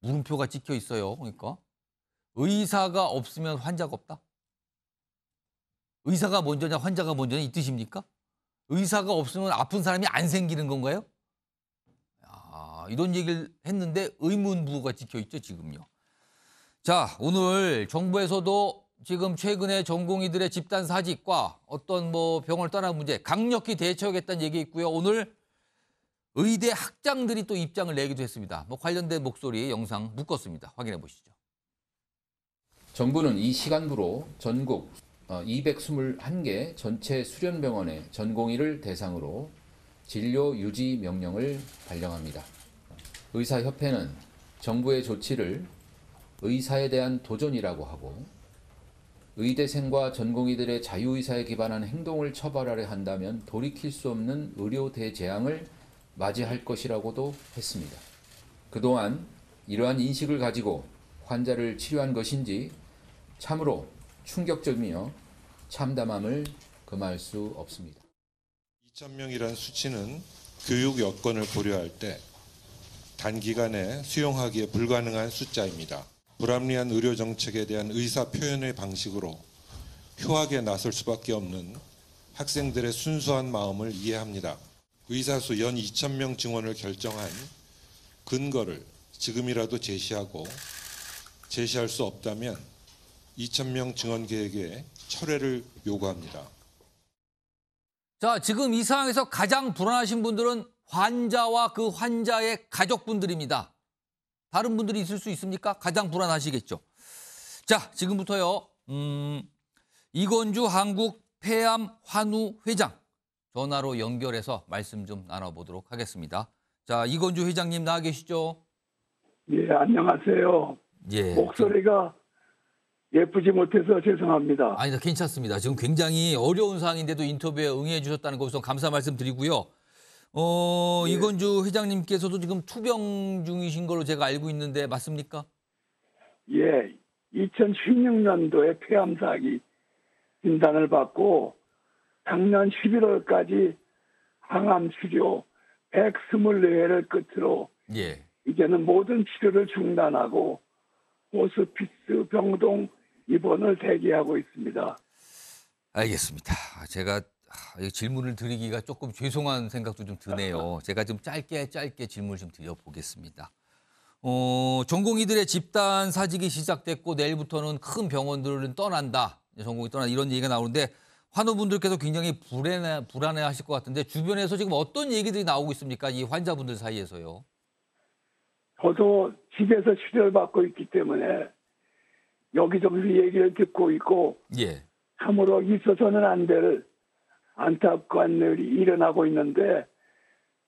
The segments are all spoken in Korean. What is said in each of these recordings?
물음표가 찍혀 있어요. 그러니까 의사가 없으면 환자가 없다? 의사가 먼저냐 환자가 먼저냐 이 뜻입니까? 의사가 없으면 아픈 사람이 안 생기는 건가요? 이런 얘기를 했는데 의문부가 찍혀 있죠, 지금요. 자, 오늘 정부에서도 지금 최근에 전공의들의 집단 사직과 어떤 병을 떠난 문제 강력히 대처하겠다는 얘기 있고요. 오늘 의대 학장들이 또 입장을 내기도 했습니다. 관련된 목소리 영상 묶었습니다. 확인해 보시죠. 정부는 이 시간부로 전국 221개 전체 수련병원의 전공의를 대상으로 진료 유지 명령을 발령합니다. 의사협회는 정부의 조치를 의사에 대한 도전이라고 하고 의대생과 전공의들의 자유의사에 기반한 행동을 처벌하려 한다면 돌이킬 수 없는 의료 대재앙을 맞이할 것이라고도 했습니다. 그동안 이러한 인식을 가지고 환자를 치료한 것인지 참으로 충격적이며 참담함을 금할 수 없습니다. 2,000명이란 수치는 교육 여건을 고려할 때 단기간에 수용하기에 불가능한 숫자입니다. 불합리한 의료 정책에 대한 의사 표현의 방식으로 효하게 나설 수밖에 없는 학생들의 순수한 마음을 이해합니다. 의사수 연 2,000명 증원을 결정한 근거를 지금이라도 제시하고 제시할 수 없다면 2,000명 증원 계획의 철회를 요구합니다. 자, 지금 이 상황에서 가장 불안하신 분들은 환자와 그 환자의 가족분들입니다. 다른 분들이 있을 수 있습니까? 가장 불안하시겠죠. 자, 지금부터요. 이건주 한국 폐암 환우 회장 전화로 연결해서 말씀 좀 나눠보도록 하겠습니다. 자, 이건주 회장님 나와 계시죠? 예, 안녕하세요. 예. 목소리가 예쁘지 못해서 죄송합니다. 아니다, 괜찮습니다. 지금 굉장히 어려운 상황인데도 인터뷰에 응해 주셨다는 것으로 감사 말씀 드리고요. 예. 이건주 회장님께서도 지금 투병 중이신 걸로 제가 알고 있는데 맞습니까? 예, 2016년도에 폐암사기 진단을 받고 작년 11월까지 항암 치료 124회를 끝으로 예. 이제는 모든 치료를 중단하고 호스피스 병동 입원을 대기하고 있습니다. 알겠습니다. 제가 이 질문을 드리기가 조금 죄송한 생각도 좀 드네요. 제가 좀 짧게 질문을 좀 드려보겠습니다. 전공의들의 집단 사직이 시작됐고 내일부터는 큰 병원들은 떠난다. 전공이 떠난다. 이런 얘기가 나오는데 환우분들께서 굉장히 불안해하실 것 같은데 주변에서 지금 어떤 얘기들이 나오고 있습니까? 이 환자분들 사이에서요. 저도 집에서 치료를 받고 있기 때문에 여기저기서 얘기를 듣고 있고 예. 참으로 있어서는 안 될 안타까운 일이 일어나고 있는데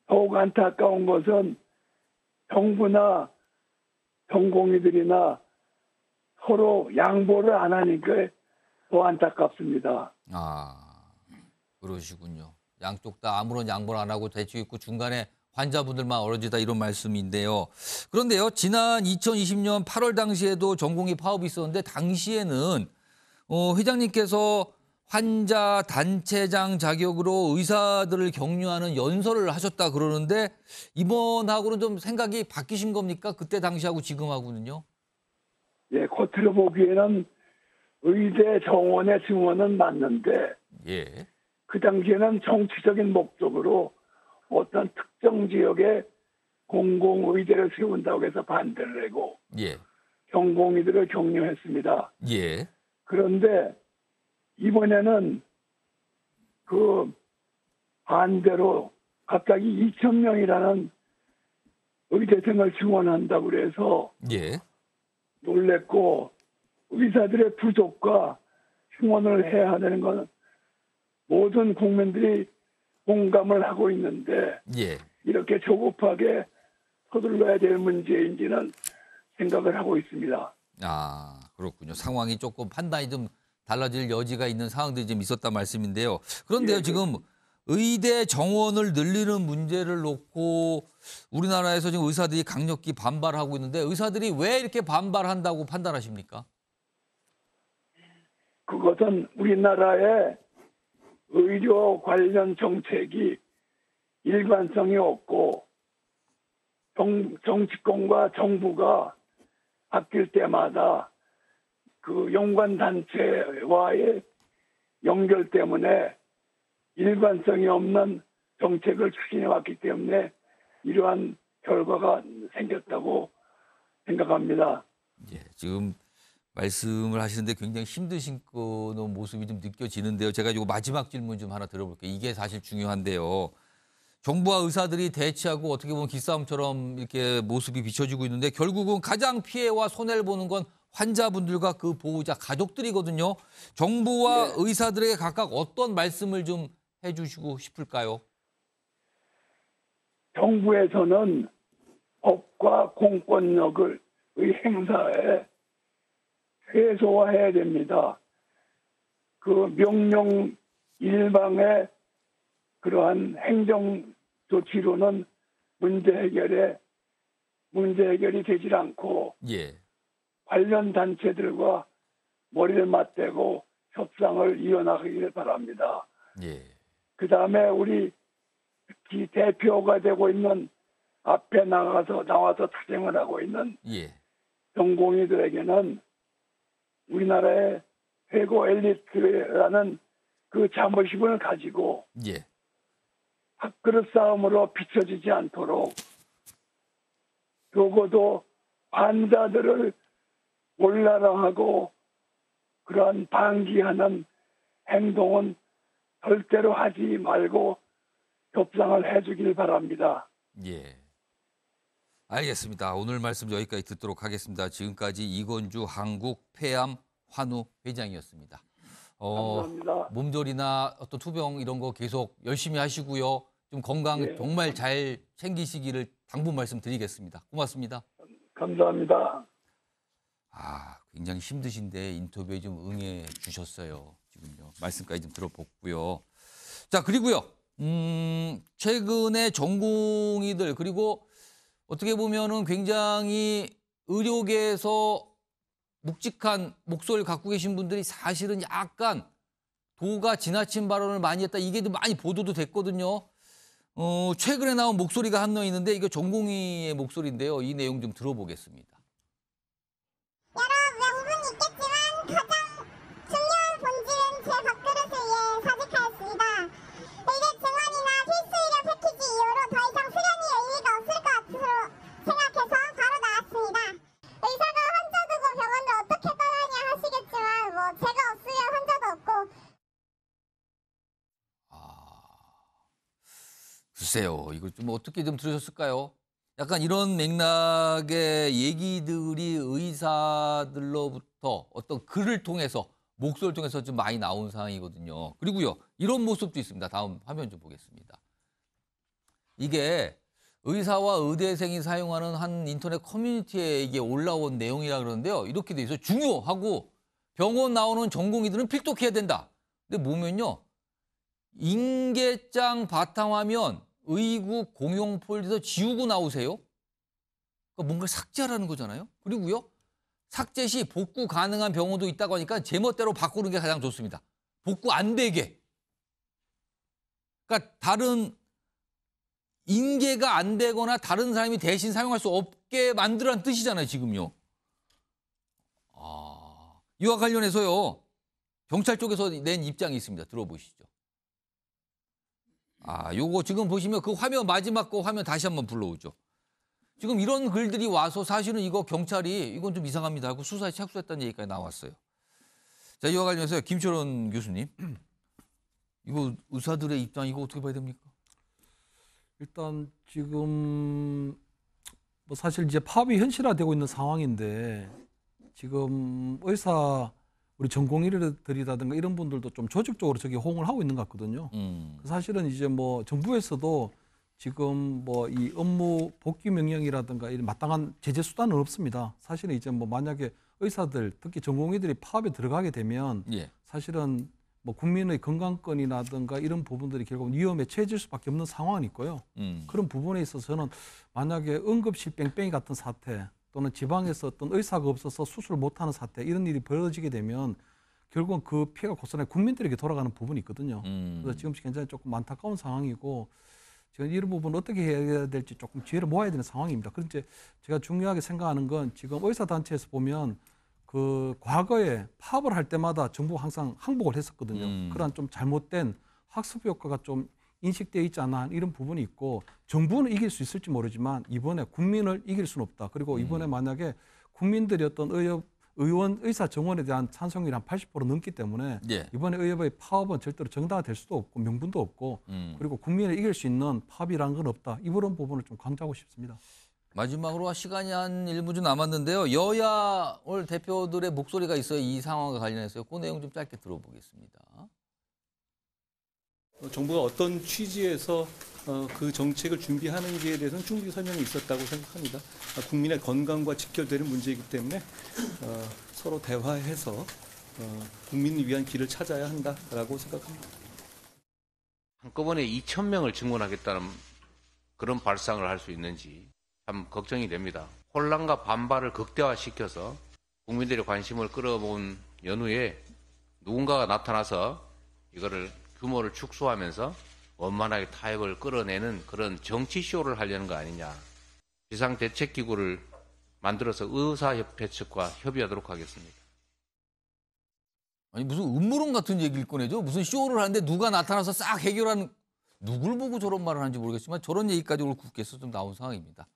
더욱 안타까운 것은 정부나 전공의들이나 서로 양보를 안 하니까 더 안타깝습니다. 그러시군요. 양쪽 다 아무런 양보를 안 하고 대치 있고 중간에 환자분들만 어려지다 이런 말씀인데요. 그런데요, 지난 2020년 8월 당시에도 전공의 파업이 있었는데 당시에는 회장님께서 환자 단체장 자격으로 의사들을 격려하는 연설을 하셨다 그러는데 이번하고는 좀 생각이 바뀌신 겁니까? 그때 당시하고 지금하고는요? 예, 겉으로 보기에는 의대 정원의 증원은 맞는데 예. 그 당시에는 정치적인 목적으로 어떤 특정 지역에 공공의대를 세운다고 해서 반대를 하고 예. 전공의들을 격려했습니다. 예. 그런데 이번에는 그 반대로 갑자기 2,000명이라는 의대생을 증원한다고 그래서 예. 놀랬고 의사들의 부족과 충원을 해야 하는 건 모든 국민들이 공감을 하고 있는데 예. 이렇게 조급하게 서둘러야 될 문제인지는 생각을 하고 있습니다. 그렇군요. 상황이 조금 판단이 좀 달라질 여지가 있는 상황들이 좀 있었단 말씀인데요. 그런데요, 예, 지금 의대 정원을 늘리는 문제를 놓고 우리나라에서 지금 의사들이 강력히 반발하고 있는데 의사들이 왜 이렇게 반발한다고 판단하십니까? 그것은 우리나라의 의료 관련 정책이 일관성이 없고 정치권과 정부가 바뀔 때마다 그 연관 단체와의 연결 때문에 일관성이 없는 정책을 추진해 왔기 때문에 이러한 결과가 생겼다고 생각합니다. 예, 지금 말씀을 하시는데 굉장히 힘드신 그런 모습이 좀 느껴지는데요. 제가 이거 마지막 질문 좀 하나 들어볼게요. 이게 사실 중요한데요. 정부와 의사들이 대치하고 어떻게 보면 기싸움처럼 이렇게 모습이 비춰지고 있는데 결국은 가장 피해와 손해를 보는 건 환자분들과 그 보호자 가족들이거든요. 정부와 네. 의사들에게 각각 어떤 말씀을 좀 해주시고 싶을까요? 정부에서는 법과 공권력의 행사에 최소화해야 됩니다. 그 명령 일방의 그러한 행정 조치로는 문제 해결이 되질 않고 예, 관련 단체들과 머리를 맞대고 협상을 이어나가기를 바랍니다. 예, 그 다음에 우리 특히 대표가 되고 있는 앞에 나와서 투쟁을 하고 있는 예, 전공의들에게는 우리나라의 최고 엘리트라는 그 자부심을 가지고 예, 밥그릇 싸움으로 비춰지지 않도록 적어도 환자들을 올라라하고 그러한 방기하는 행동은 절대로 하지 말고 협상을 해주길 바랍니다. 예. 알겠습니다. 오늘 말씀 여기까지 듣도록 하겠습니다. 지금까지 이건주 한국폐암 환우 회장이었습니다. 감사합니다. 몸조리나 어떤 투병 이런 거 계속 열심히 하시고요. 좀 건강 예. 정말 잘 챙기시기를 당부 말씀드리겠습니다. 고맙습니다. 감사합니다. 굉장히 힘드신데 인터뷰에 좀 응해 주셨어요. 지금요. 말씀까지 좀 들어봤고요. 자, 그리고요. 최근에 전공의들 그리고 어떻게 보면은 굉장히 의료계에서 묵직한 목소리를 갖고 계신 분들이 사실은 약간 도가 지나친 발언을 많이 했다. 이게 좀 많이 보도도 됐거든요. 최근에 나온 목소리가 한 명 있는데 이거 전공의의 목소리인데요. 이 내용 좀 들어보겠습니다. 여러 명분이 있겠지만 가장 중요한 본질은 제 밥그릇을 위해 사직하였습니다. 이게 증언이나 필수 의료 패키지 이후로 더 이상 수련이 의미가 없을 것 같으로 생각해서 바로 나왔습니다. 의사가 환자 두고 병원을 어떻게 떠나냐 하시겠지만 뭐 제가 없으면 환자도 없고. 글쎄요. 이거 좀 어떻게 좀 들으셨을까요? 약간 이런 맥락의 얘기들이 의사들로부터 어떤 글을 통해서 목소리를 통해서 좀 많이 나온 상황이거든요. 그리고요. 이런 모습도 있습니다. 다음 화면 좀 보겠습니다. 이게 의사와 의대생이 사용하는 한 인터넷 커뮤니티에 이게 올라온 내용이라 그러는데요. 이렇게 돼 있어요. 중요하고 병원 나오는 전공의들은 필독해야 된다. 근데 뭐면요. 인계장 바탕화면 의구 공용 폴더에서 지우고 나오세요. 그러니까 뭔가 삭제하라는 거잖아요. 그리고요. 삭제 시 복구 가능한 병원도 있다고 하니까 제멋대로 바꾸는 게 가장 좋습니다. 복구 안 되게. 그러니까 다른 인계가 안 되거나 다른 사람이 대신 사용할 수 없게 만들라는 뜻이잖아요. 지금요. 이와 관련해서요. 경찰 쪽에서 낸 입장이 있습니다. 들어보시죠. 요거 지금 보시면 그 화면 마지막 거 화면 다시 한번 불러오죠. 지금 이런 글들이 와서 사실은 이거 경찰이 이건 좀 이상합니다 하고 수사에 착수했다는 얘기까지 나왔어요. 자, 이와 관련해서 김철원 교수님. 이거 의사들의 입장 이거 어떻게 봐야 됩니까? 일단 지금 뭐 사실 이제 파업이 현실화되고 있는 상황인데 지금 의사 우리 전공의들이라든가 이런 분들도 좀 조직적으로 저기 호응을 하고 있는 것 같거든요. 사실은 이제 뭐 정부에서도 지금 뭐 이 업무 복귀 명령이라든가 이런 마땅한 제재 수단은 없습니다. 사실은 이제 뭐 만약에 의사들 특히 전공의들이 파업에 들어가게 되면 사실은 뭐 국민의 건강권이라든가 이런 부분들이 결국 위험에 처해질 수밖에 없는 상황은 있고요. 그런 부분에 있어서 저는 만약에 응급실 뺑뺑이 같은 사태 또는 지방에서 어떤 의사가 없어서 수술 못하는 사태 이런 일이 벌어지게 되면 결국은 그 피해가 고스란히 국민들에게 돌아가는 부분이 있거든요. 그래서 지금 굉장히 조금 안타까운 상황이고 지금 이런 부분 어떻게 해야 될지 조금 지혜를 모아야 되는 상황입니다. 그런데 제가 중요하게 생각하는 건 지금 의사단체에서 보면 그 과거에 파업을 할 때마다 정부가 항상 항복을 했었거든요. 그런 좀 잘못된 학습 효과가 좀 인식되어 있지 않나 이런 부분이 있고 정부는 이길 수 있을지 모르지만 이번에 국민을 이길 수는 없다. 그리고 이번에 만약에 국민들이 어떤 의원 의사 정원에 대한 찬성률이 한 80% 넘기 때문에 예. 이번에 의협의 파업은 절대로 정당화될 수도 없고 명분도 없고 그리고 국민을 이길 수 있는 파업이라는 건 없다. 이런 부분을 좀 강조하고 싶습니다. 마지막으로 시간이 한 1분 좀 남았는데요. 여야 오늘 대표들의 목소리가 있어요. 이 상황과 관련해서요. 그 내용 좀 짧게 들어보겠습니다. 정부가 어떤 취지에서 그 정책을 준비하는지에 대해서는 충분히 설명이 있었다고 생각합니다. 국민의 건강과 직결되는 문제이기 때문에 서로 대화해서 국민을 위한 길을 찾아야 한다라고 생각합니다. 한꺼번에 2,000명을 증원하겠다는 그런 발상을 할 수 있는지 참 걱정이 됩니다. 혼란과 반발을 극대화시켜서 국민들의 관심을 끌어모은 연후에 누군가가 나타나서 이거를 규모를 축소하면서 원만하게 타협을 끌어내는 그런 정치쇼를 하려는 거 아니냐. 비상대책기구를 만들어서 의사협회 측과 협의하도록 하겠습니다. 아니 무슨 음모론 같은 얘기를 꺼내죠. 무슨 쇼를 하는데 누가 나타나서 싹 해결하는 누굴 보고 저런 말을 하는지 모르겠지만 저런 얘기까지 오늘 국회에서 좀 나온 상황입니다.